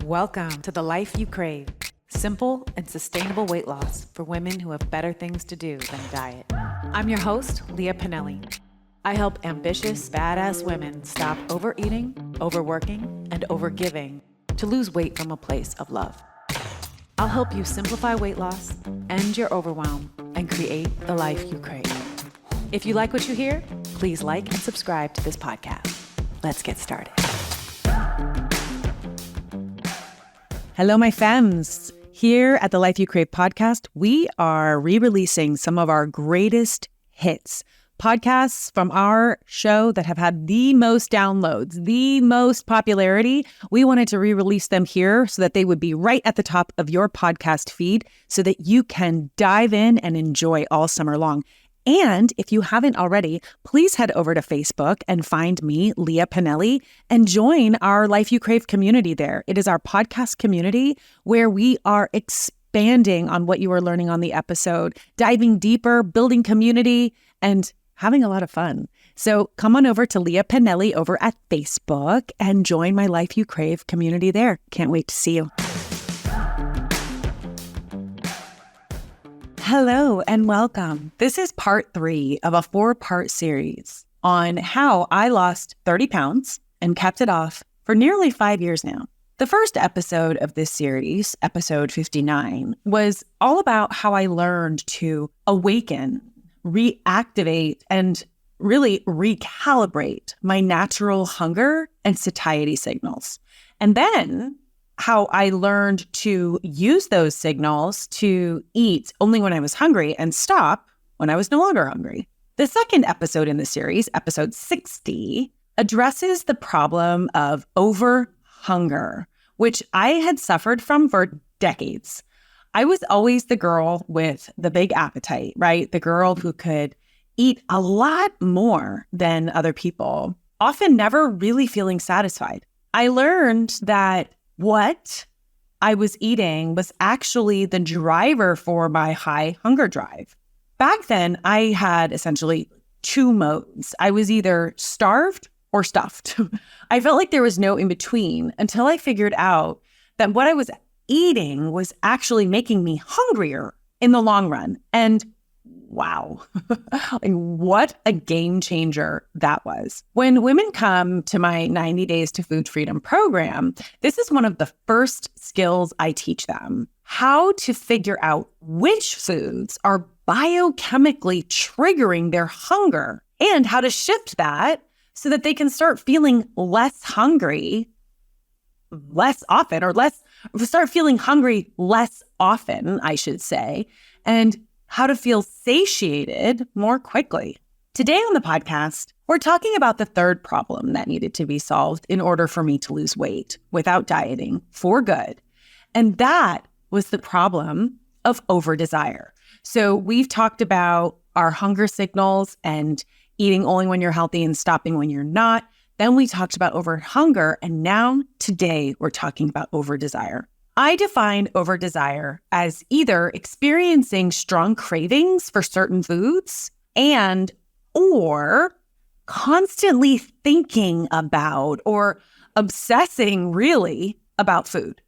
Welcome to the life you crave. Simple and sustainable weight loss for women who have better things to do than diet. I'm your host, Leah Pinelli. I help ambitious, badass women stop overeating, overworking, and overgiving to lose weight from a place of love. I'll help you simplify weight loss, end your overwhelm, and create the life you crave. If you like what you hear, please like and subscribe to this podcast. Let's get started. Hello, my femmes. Here at the Life You Crave podcast, we are re-releasing some of our greatest hits, podcasts from our show that have had the most downloads, the most popularity. We wanted to re-release them here so that they would be right at the top of your podcast feed so that you can dive in and enjoy all summer long. And if you haven't already, please head over to Facebook and find me, Leah Pinelli, and join our Life You Crave community there. It is our podcast community where we are expanding on what you are learning on the episode, diving deeper, building community, and having a lot of fun. So come on over to Leah Pinelli over at Facebook and join my Life You Crave community there. Can't wait to see you. Hello and welcome. This is part 3 of a 4-part series on how I lost 30 pounds and kept it off for nearly 5 years now. The first episode of this series, episode 59, was all about how I learned to awaken, reactivate, and really recalibrate my natural hunger and satiety signals. And then how I learned to use those signals to eat only when I was hungry and stop when I was no longer hungry. The second episode in the series, episode 60, addresses the problem of over-hunger, which I had suffered from for decades. I was always the girl with the big appetite, right? The girl who could eat a lot more than other people, often never really feeling satisfied. I learned that what I was eating was actually the driver for my high hunger drive. Back then, I had essentially 2 modes. I was either starved or stuffed. I felt like there was no in between until I figured out that what I was eating was actually making me hungrier in the long run. And wow, like what a game changer that was. When women come to my 90 Days to Food Freedom program, this is one of the first skills I teach them: how to figure out which foods are biochemically triggering their hunger and how to shift that so that they can start feeling less hungry less often, or start feeling hungry less often, I should say, and how to feel satiated more quickly. Today on the podcast, we're talking about the third problem that needed to be solved in order for me to lose weight without dieting for good. And that was the problem of over-desire. So we've talked about our hunger signals and eating only when you're healthy and stopping when you're not. Then we talked about over-hunger, and now today we're talking about over-desire. I define over-desire as either experiencing strong cravings for certain foods or constantly thinking about or obsessing really about food.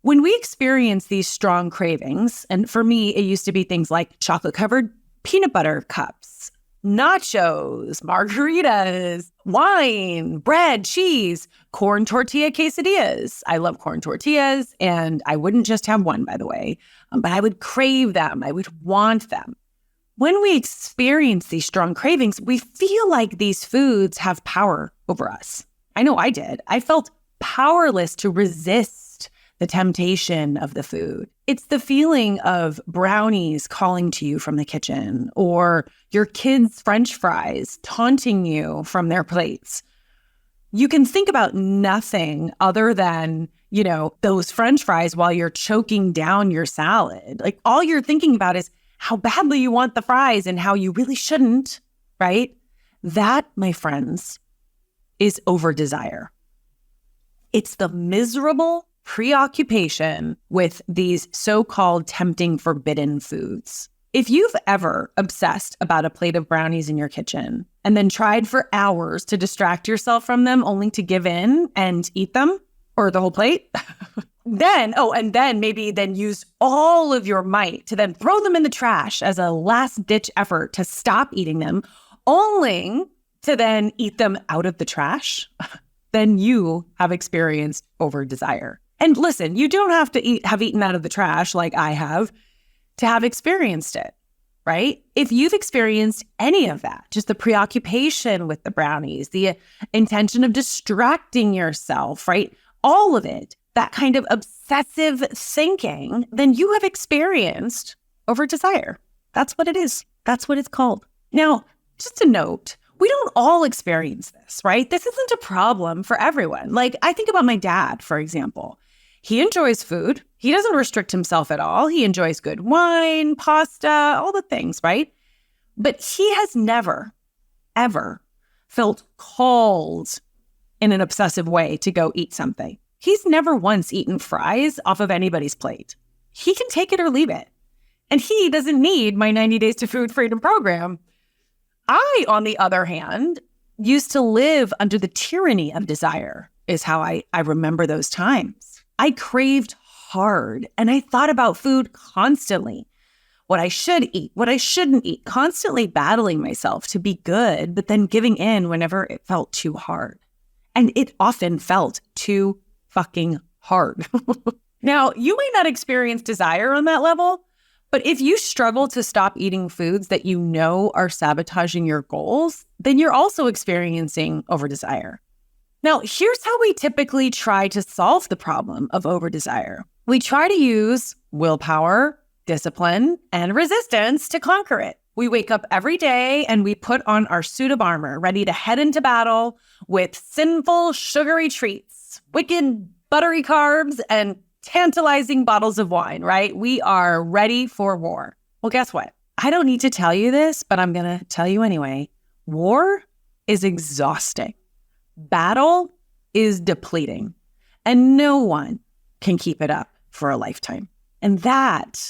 When we experience these strong cravings, and for me, it used to be things like chocolate-covered peanut butter cups, nachos, margaritas, wine, bread, cheese, corn tortilla quesadillas. I love corn tortillas, and I wouldn't just have one, by the way, but I would crave them. I would want them. When we experience these strong cravings, we feel like these foods have power over us. I know I did. I felt powerless to resist the temptation of the food. It's the feeling of brownies calling to you from the kitchen, or your kids' French fries taunting you from their plates. You can think about nothing other than, those French fries while you're choking down your salad. Like all you're thinking about is how badly you want the fries and how you really shouldn't, right? That, my friends, is over-desire. It's the miserable preoccupation with these so-called tempting forbidden foods. If you've ever obsessed about a plate of brownies in your kitchen and then tried for hours to distract yourself from them only to give in and eat them, or the whole plate, And then maybe then use all of your might to then throw them in the trash as a last ditch effort to stop eating them, only to then eat them out of the trash, then you have experienced over desire. And listen, you don't have to have eaten out of the trash like I have to have experienced it, right? If you've experienced any of that, just the preoccupation with the brownies, the intention of distracting yourself, right? All of it, that kind of obsessive thinking, then you have experienced over desire. That's what it is. That's what it's called. Now, just a note, we don't all experience this, right? This isn't a problem for everyone. Like, I think about my dad, for example. He enjoys food. He doesn't restrict himself at all. He enjoys good wine, pasta, all the things, right? But he has never, ever felt called in an obsessive way to go eat something. He's never once eaten fries off of anybody's plate. He can take it or leave it. And he doesn't need my 90 Days to Food Freedom program. I, on the other hand, used to live under the tyranny of desire, is how I remember those times. I craved hard, and I thought about food constantly. What I should eat, what I shouldn't eat, constantly battling myself to be good, but then giving in whenever it felt too hard. And it often felt too fucking hard. Now, you may not experience desire on that level, but if you struggle to stop eating foods that you know are sabotaging your goals, then you're also experiencing over-desire. Now, here's how we typically try to solve the problem of over-desire. We try to use willpower, discipline, and resistance to conquer it. We wake up every day and we put on our suit of armor, ready to head into battle with sinful, sugary treats, wicked, buttery carbs, and tantalizing bottles of wine, right? We are ready for war. Well, guess what? I don't need to tell you this, but I'm going to tell you anyway. War is exhausting. Battle is depleting. And no one can keep it up for a lifetime. And that,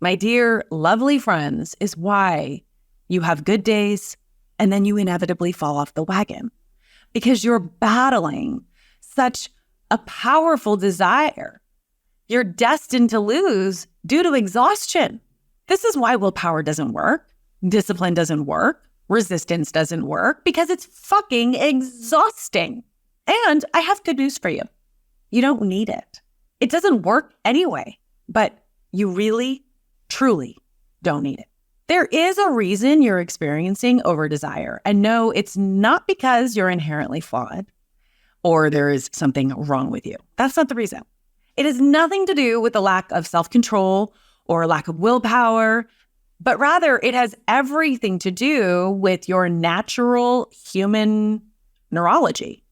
my dear, lovely friends, is why you have good days and then you inevitably fall off the wagon. Because you're battling such a powerful desire. You're destined to lose due to exhaustion. This is why willpower doesn't work, discipline doesn't work, resistance doesn't work, because it's fucking exhausting. And I have good news for you. You don't need it. It doesn't work anyway, but you really, truly don't need it. There is a reason you're experiencing over-desire. And no, it's not because you're inherently flawed or there is something wrong with you. That's not the reason. It has nothing to do with a lack of self-control or a lack of willpower, but rather it has everything to do with your natural human neurology.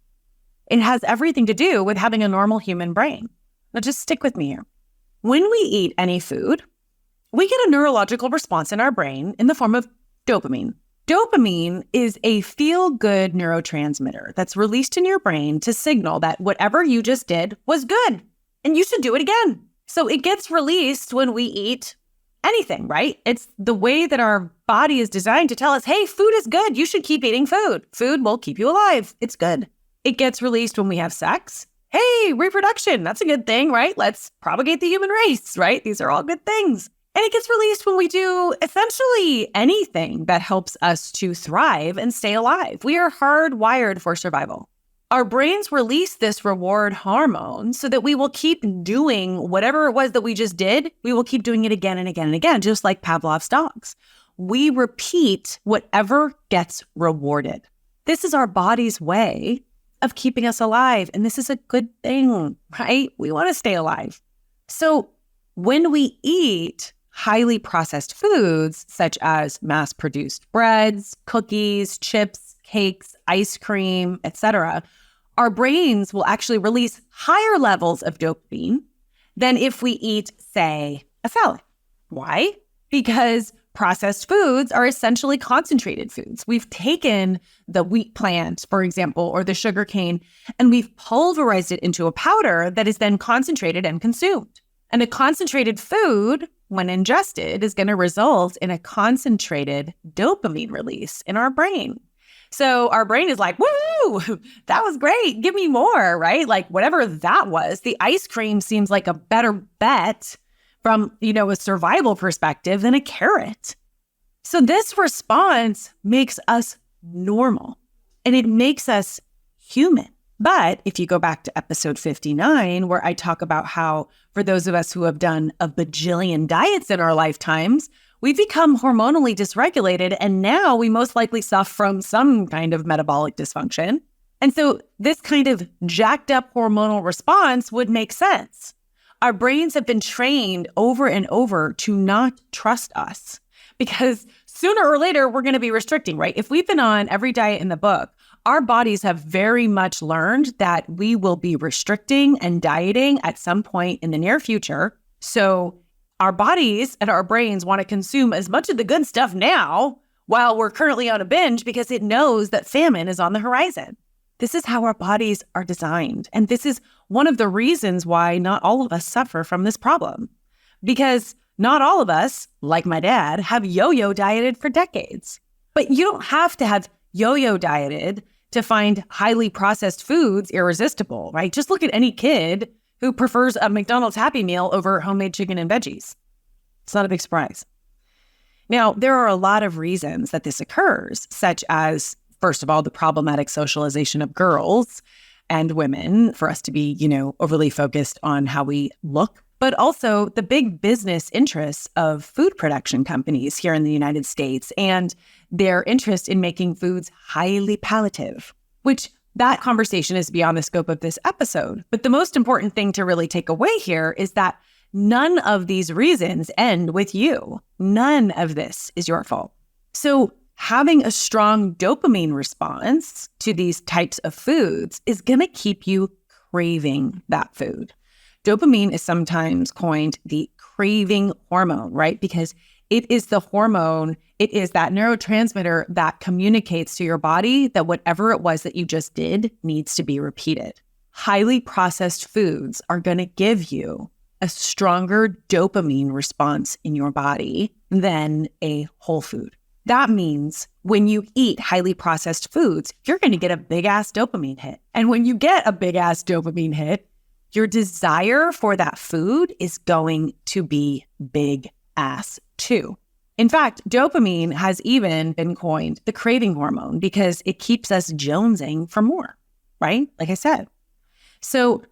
It has everything to do with having a normal human brain. Now just stick with me here. When we eat any food, we get a neurological response in our brain in the form of dopamine. Dopamine is a feel-good neurotransmitter that's released in your brain to signal that whatever you just did was good. And you should do it again. So it gets released when we eat anything, right? It's the way that our body is designed to tell us, hey, food is good. You should keep eating food. Food will keep you alive. It's good. It gets released when we have sex. Hey, reproduction. That's a good thing, right? Let's propagate the human race, right? These are all good things. And it gets released when we do essentially anything that helps us to thrive and stay alive. We are hardwired for survival. Our brains release this reward hormone so that we will keep doing whatever it was that we just did. We will keep doing it again and again and again, just like Pavlov's dogs. We repeat whatever gets rewarded. This is our body's way of keeping us alive. And this is a good thing, right? We want to stay alive. So when we eat highly processed foods, such as mass-produced breads, cookies, chips, cakes, ice cream, etc., our brains will actually release higher levels of dopamine than if we eat, say, a salad. Why? Because processed foods are essentially concentrated foods. We've taken the wheat plant, for example, or the sugar cane, and we've pulverized it into a powder that is then concentrated and consumed. And a concentrated food, when ingested, is going to result in a concentrated dopamine release in our brain. So our brain is like, woo, that was great. Give me more, right? Like whatever that was, the ice cream seems like a better bet from, a survival perspective than a carrot. So this response makes us normal and it makes us human. But if you go back to episode 59, where I talk about how for those of us who have done a bajillion diets in our lifetimes, we've become hormonally dysregulated, and now we most likely suffer from some kind of metabolic dysfunction. And so this kind of jacked up hormonal response would make sense. Our brains have been trained over and over to not trust us because sooner or later, we're going to be restricting, right? If we've been on every diet in the book, our bodies have very much learned that we will be restricting and dieting at some point in the near future. So our bodies and our brains want to consume as much of the good stuff now while we're currently on a binge because it knows that famine is on the horizon. This is how our bodies are designed. And this is one of the reasons why not all of us suffer from this problem. Because not all of us, like my dad, have yo-yo dieted for decades. But you don't have to have yo-yo dieted to find highly processed foods irresistible, right? Just look at any kid who prefers a McDonald's Happy Meal over homemade chicken and veggies. It's not a big surprise. Now, there are a lot of reasons that this occurs, such as, first of all, the problematic socialization of girls and women for us to be, overly focused on how we look, but also the big business interests of food production companies here in the United States and their interest in making foods highly palatative, which that conversation is beyond the scope of this episode. But the most important thing to really take away here is that none of these reasons end with you. None of this is your fault. So having a strong dopamine response to these types of foods is going to keep you craving that food. Dopamine is sometimes coined the craving hormone, right? Because it is the hormone, it is that neurotransmitter that communicates to your body that whatever it was that you just did needs to be repeated. Highly processed foods are going to give you a stronger dopamine response in your body than a whole food. That means when you eat highly processed foods, you're going to get a big ass dopamine hit. And when you get a big ass dopamine hit, your desire for that food is going to be big ass too. In fact, dopamine has even been coined the craving hormone because it keeps us jonesing for more, right? Like I said. So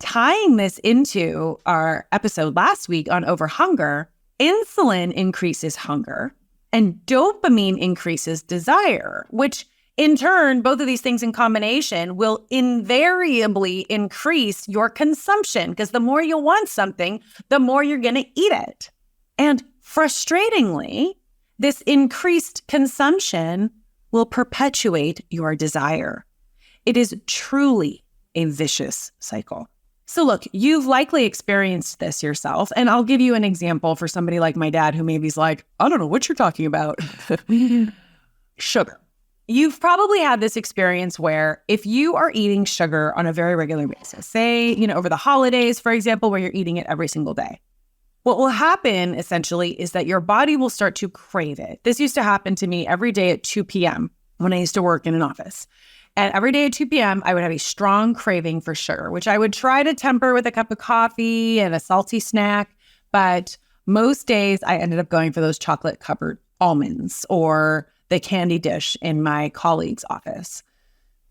tying this into our episode last week on overhunger, insulin increases hunger and dopamine increases desire, which in turn, both of these things in combination will invariably increase your consumption because the more you want something, the more you're going to eat it. And frustratingly, this increased consumption will perpetuate your desire. It is truly a vicious cycle. So look, you've likely experienced this yourself, and I'll give you an example for somebody like my dad who maybe's like, I don't know what you're talking about. Sugar. You've probably had this experience where if you are eating sugar on a very regular basis, say, over the holidays, for example, where you're eating it every single day, what will happen essentially is that your body will start to crave it. This used to happen to me every day at 2 p.m. when I used to work in an office. And every day at 2 p.m., I would have a strong craving for sugar, which I would try to temper with a cup of coffee and a salty snack. But most days I ended up going for those chocolate-covered almonds or the candy dish in my colleague's office.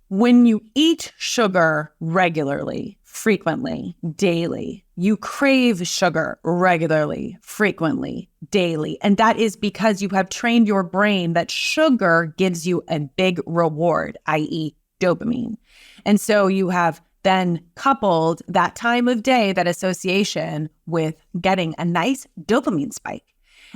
When you eat sugar regularly, frequently, daily, you crave sugar regularly, frequently, daily. And that is because you have trained your brain that sugar gives you a big reward, i.e. dopamine. And so you have then coupled that time of day, that association with getting a nice dopamine spike.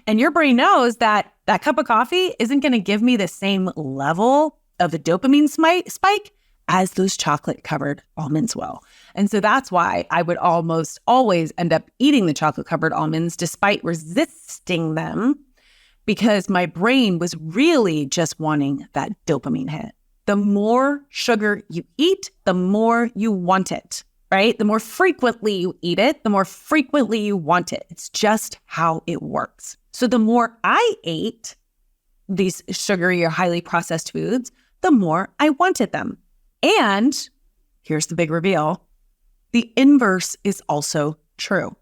And your brain knows that that cup of coffee isn't going to give me the same level of a dopamine spike as those chocolate-covered almonds will. And so that's why I would almost always end up eating the chocolate-covered almonds despite resisting them, because my brain was really just wanting that dopamine hit. The more sugar you eat, the more you want it, right? The more frequently you eat it, the more frequently you want it. It's just how it works. So the more I ate these sugary or highly processed foods, the more I wanted them. And here's the big reveal. The inverse is also true.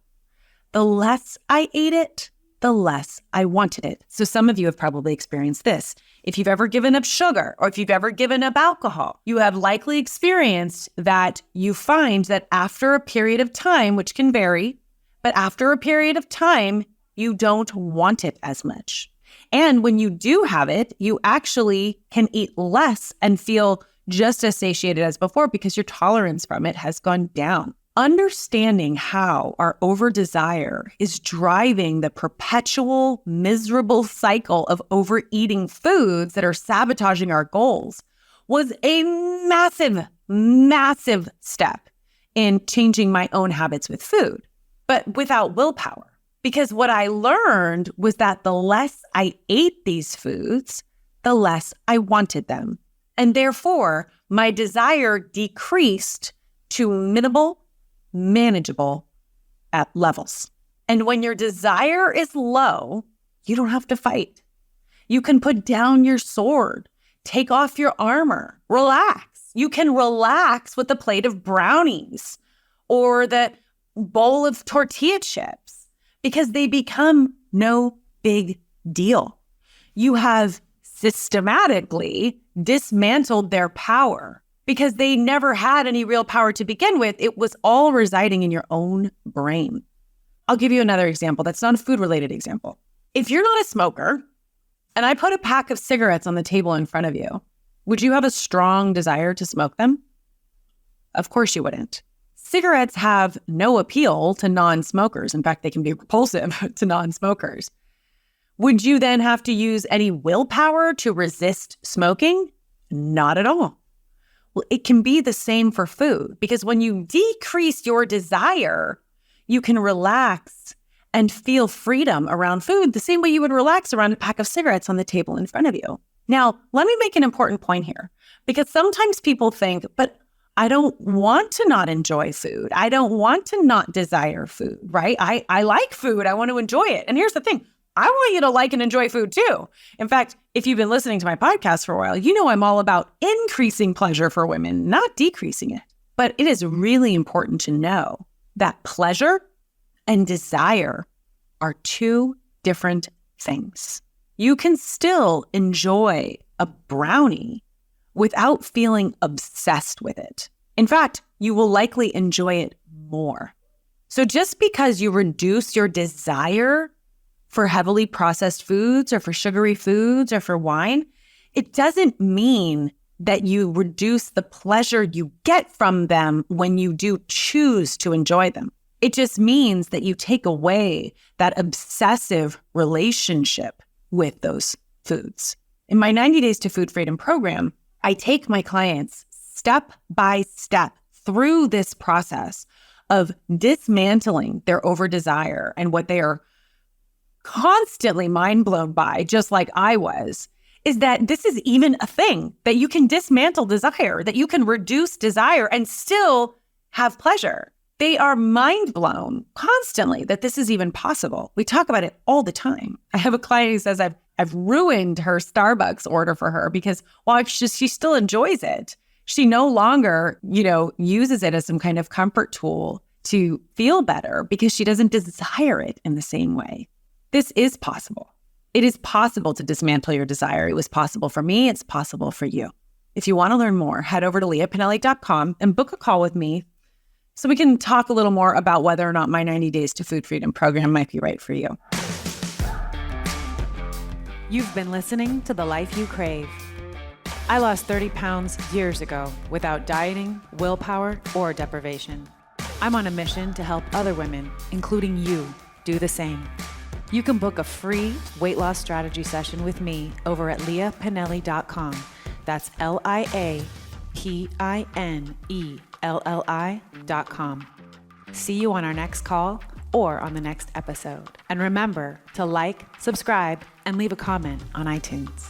The less I ate it, the less I wanted it. So some of you have probably experienced this. If you've ever given up sugar or if you've ever given up alcohol, you have likely experienced that you find that after a period of time, which can vary, but after a period of time, you don't want it as much. And when you do have it, you actually can eat less and feel just as satiated as before because your tolerance from it has gone down. Understanding how our over-desire is driving the perpetual, miserable cycle of overeating foods that are sabotaging our goals was a massive, massive step in changing my own habits with food, but without willpower. Because what I learned was that the less I ate these foods, the less I wanted them. And therefore, my desire decreased to minimal, manageable at levels. And when your desire is low, you don't have to fight. You can put down your sword, take off your armor, relax. You can relax with a plate of brownies or the bowl of tortilla chips because they become no big deal. You have systematically dismantled their power. Because they never had any real power to begin with. It was all residing in your own brain. I'll give you another example that's not a food-related example. If you're not a smoker, and I put a pack of cigarettes on the table in front of you, would you have a strong desire to smoke them? Of course you wouldn't. Cigarettes have no appeal to non-smokers. In fact, they can be repulsive to non-smokers. Would you then have to use any willpower to resist smoking? Not at all. Well, it can be the same for food because when you decrease your desire, you can relax and feel freedom around food the same way you would relax around a pack of cigarettes on the table in front of you. Now, let me make an important point here because sometimes people think, but I don't want to not enjoy food. I don't want to not desire food, right? I like food. I want to enjoy it. And here's the thing. I want you to like and enjoy food too. In fact, if you've been listening to my podcast for a while, you know I'm all about increasing pleasure for women, not decreasing it. But it is really important to know that pleasure and desire are two different things. You can still enjoy a brownie without feeling obsessed with it. In fact, you will likely enjoy it more. So just because you reduce your desire for heavily processed foods or for sugary foods or for wine, it doesn't mean that you reduce the pleasure you get from them when you do choose to enjoy them. It just means that you take away that obsessive relationship with those foods. In my 90 Days to Food Freedom program, I take my clients step by step through this process of dismantling their over-desire and what they are constantly mind blown by, just like I was, is that this is even a thing, that you can dismantle desire, that you can reduce desire and still have pleasure. They are mind blown constantly that this is even possible. We talk about it all the time. I have a client who says I've ruined her Starbucks order for her because while she still enjoys it, she no longer, uses it as some kind of comfort tool to feel better because she doesn't desire it in the same way. This is possible. It is possible to dismantle your desire. It was possible for me. It's possible for you. If you want to learn more, head over to leahpinelli.com and book a call with me so we can talk a little more about whether or not my 90 Days to Food Freedom program might be right for you. You've been listening to The Life You Crave. I lost 30 pounds years ago without dieting, willpower, or deprivation. I'm on a mission to help other women, including you, do the same. You can book a free weight loss strategy session with me over at leahpinelli.com. That's LIAPINELLI.com. See you on our next call or on the next episode. And remember to like, subscribe, and leave a comment on iTunes.